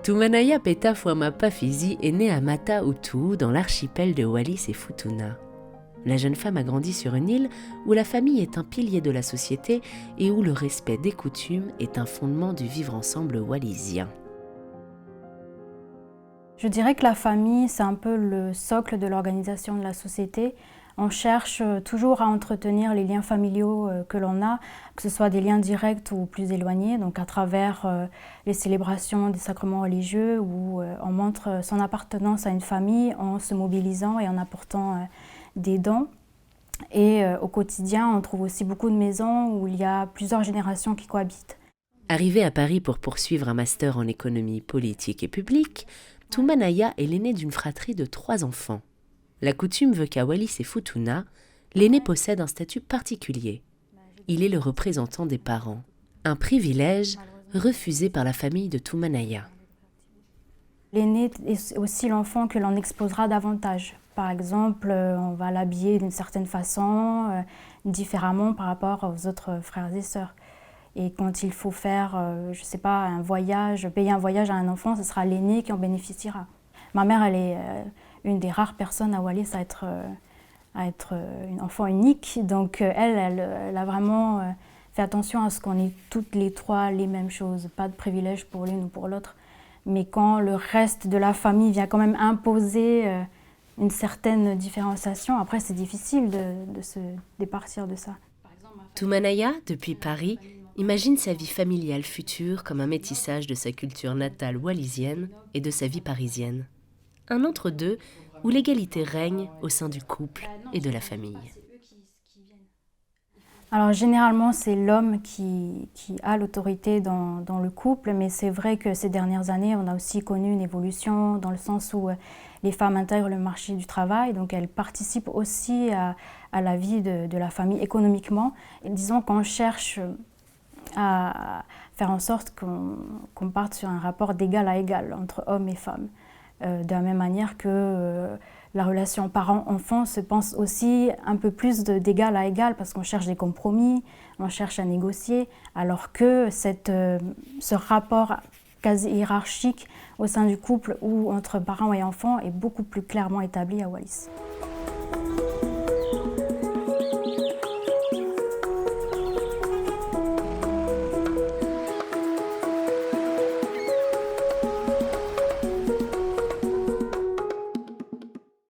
Tumanaya Peta Fuamapa Fizi est née à Mata Utu, dans l'archipel de Wallis et Futuna. La jeune femme a grandi sur une île où la famille est un pilier de la société et où le respect des coutumes est un fondement du vivre ensemble wallisien. Je dirais que la famille, c'est un peu le socle de l'organisation de la société. On cherche toujours à entretenir les liens familiaux que l'on a, que ce soit des liens directs ou plus éloignés, donc à travers les célébrations des sacrements religieux où on montre son appartenance à une famille en se mobilisant et en apportant des dons. Et au quotidien, on trouve aussi beaucoup de maisons où il y a plusieurs générations qui cohabitent. Arrivée à Paris pour poursuivre un master en économie politique et publique, Tumanaya est l'aînée d'une fratrie de 3 enfants. La coutume veut qu'à Wallis et Futuna, l'aîné possède un statut particulier. Il est le représentant des parents, un privilège refusé par la famille de Tumanaya. L'aîné est aussi l'enfant que l'on exposera davantage. Par exemple, on va l'habiller d'une certaine façon, différemment par rapport aux autres frères et sœurs. Et quand il faut faire, je ne sais pas, un voyage, payer un voyage à un enfant, ce sera l'aîné qui en bénéficiera. Ma mère, elle est une des rares personnes à Wallis à être une enfant unique. Donc elle a vraiment fait attention à ce qu'on ait toutes les 3 les mêmes choses. Pas de privilège pour l'une ou pour l'autre. Mais quand le reste de la famille vient quand même imposer une certaine différenciation, après c'est difficile de se départir de ça. Tumanaya, depuis Paris, imagine sa vie familiale future comme un métissage de sa culture natale wallisienne et de sa vie parisienne. Un entre-deux où l'égalité règne au sein du couple et de la famille. Alors généralement c'est l'homme qui a l'autorité dans le couple, mais c'est vrai que ces dernières années on a aussi connu une évolution dans le sens où les femmes intègrent le marché du travail, donc elles participent aussi à la vie de la famille économiquement. Et disons qu'on cherche à faire en sorte qu'on parte sur un rapport d'égal à égal entre hommes et femmes. De la même manière que la relation parent-enfant se pense aussi un peu plus d'égal à égal parce qu'on cherche des compromis, on cherche à négocier, alors que ce rapport quasi hiérarchique au sein du couple ou entre parents et enfants est beaucoup plus clairement établi à Wallis.